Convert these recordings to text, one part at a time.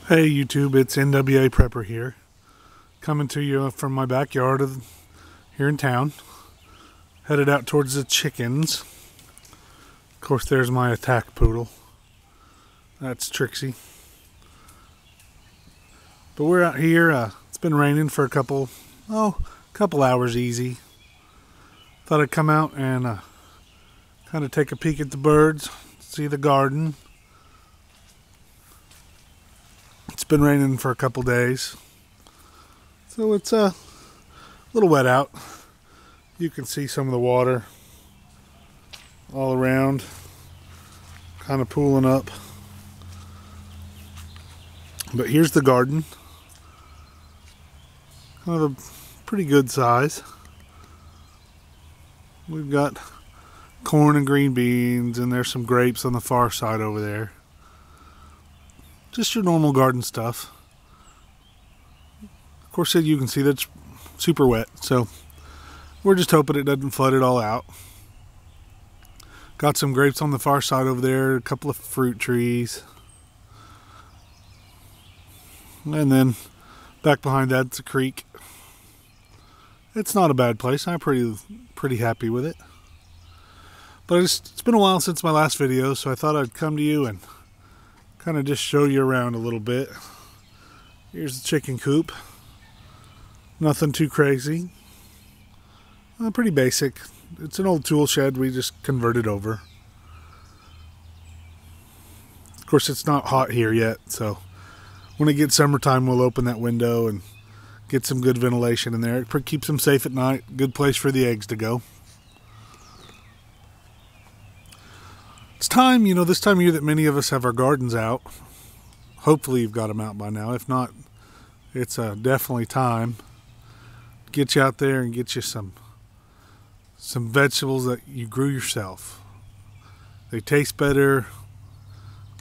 Hey YouTube, it's NWA Prepper here, coming to you from my backyard here in town, headed out towards the chickens. Of course, there's my attack poodle. That's Trixie. But we're out here. It's been raining for a couple hours easy. Thought I'd come out and kind of take a peek at the birds, see the garden. It's been raining for a couple days, so it's a little wet out. You can see some of the water all around, kind of pooling up. But here's the garden, kind of a pretty good size. We've got corn and green beans, and there's some grapes on the far side over there. Just your normal garden stuff. Of course, you can see that's super wet, so we're just hoping it doesn't flood it all out. Got some grapes on the far side over there, a couple of fruit trees. And then back behind that's a creek. It's not a bad place. I'm pretty happy with it. But it's been a while since my last video, so I thought I'd come to you and kind of just show you around a little bit. Here's the chicken coop. Nothing too crazy. Pretty basic. It's an old tool shed we just converted over. Of course, it's not hot here yet, so when it gets summertime, we'll open that window and get some good ventilation in there. It keeps them safe at night. Good place for the eggs to go. It's time, this time of year that many of us have our gardens out. Hopefully you've got them out by now. If not, it's definitely time. Get you out there and get you some vegetables that you grew yourself. They taste better.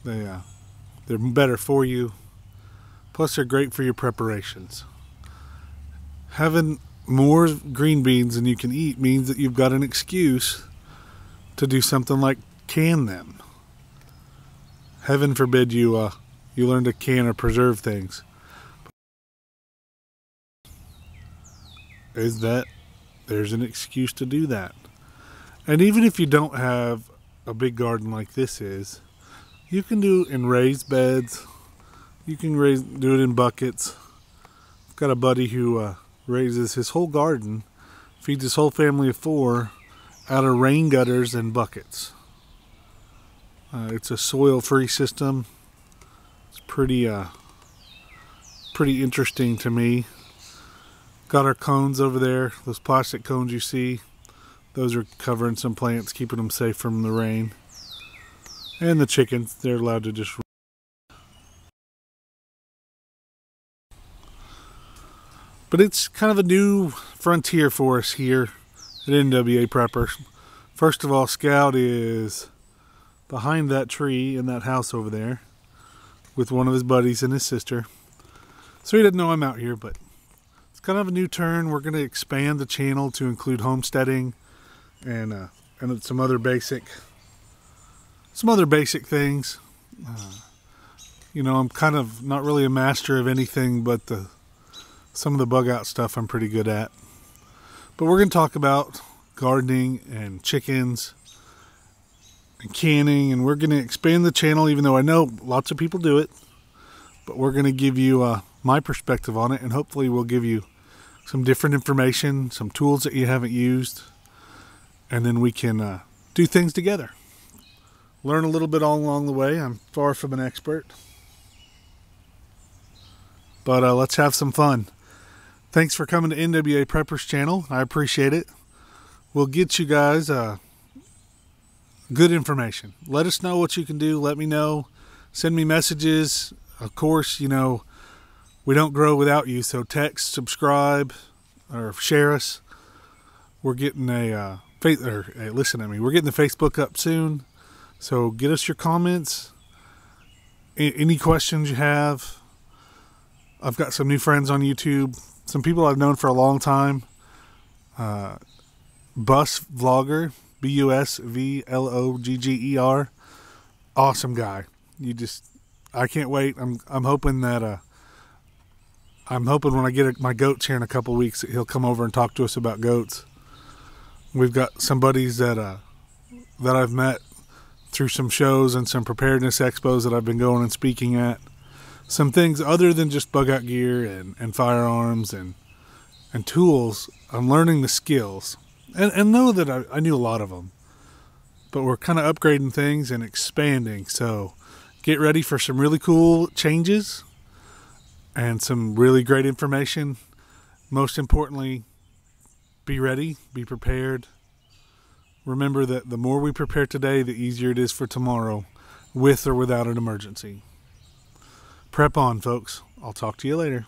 They're better for you. Plus they're great for your preparations. Having more green beans than you can eat means that you've got an excuse to do something like can them. Heaven forbid you learn to can or preserve things. There's an excuse to do that. And even if you don't have a big garden like this is, you can do it in raised beds. You can do it in buckets. I've got a buddy who raises his whole garden, feeds his whole family of 4 out of rain gutters and buckets. It's a soil-free system. It's pretty interesting to me. Got our cones over there. Those plastic cones you see, those are covering some plants, keeping them safe from the rain. And the chickens, they're allowed to just. But it's kind of a new frontier for us here at NWA Prepper. First of all, Scout is behind that tree in that house over there with one of his buddies and his sister. So he doesn't know I'm out here, but it's kind of a new turn. We're going to expand the channel to include homesteading and some other basic things. I'm kind of not really a master of anything, but some of the bug out stuff I'm pretty good at. But we're going to talk about gardening and chickens and canning, and we're going to expand the channel, even though I know lots of people do it. But we're going to give you my perspective on it, and hopefully we'll give you some different information, some tools that you haven't used, and then we can do things together. Learn a little bit all along the way. I'm far from an expert, but let's have some fun. Thanks for coming to NWA Prepper's channel. I appreciate it. We'll get you guys good information. Let us know what you can do. Let me know. Send me messages. Of course, we don't grow without you. So text, subscribe, or share us. We're getting listen to me. We're getting the Facebook up soon. So get us your comments. Any questions you have. I've got some new friends on YouTube. Some people I've known for a long time. Bus Vlogger, Busvlogger. Awesome guy. I can't wait. I'm hoping that I'm hoping when I get my goats here in a couple weeks that he'll come over and talk to us about goats. We've got some buddies that I've met through some shows and some preparedness expos that I've been going and speaking at. Some things other than just bug out gear and firearms and tools. I'm learning the skills and know that I knew a lot of them, but we're kind of upgrading things and expanding. So get ready for some really cool changes and some really great information. Most importantly, be ready, be prepared. Remember that the more we prepare today, the easier it is for tomorrow, with or without an emergency. Prep on, folks. I'll talk to you later.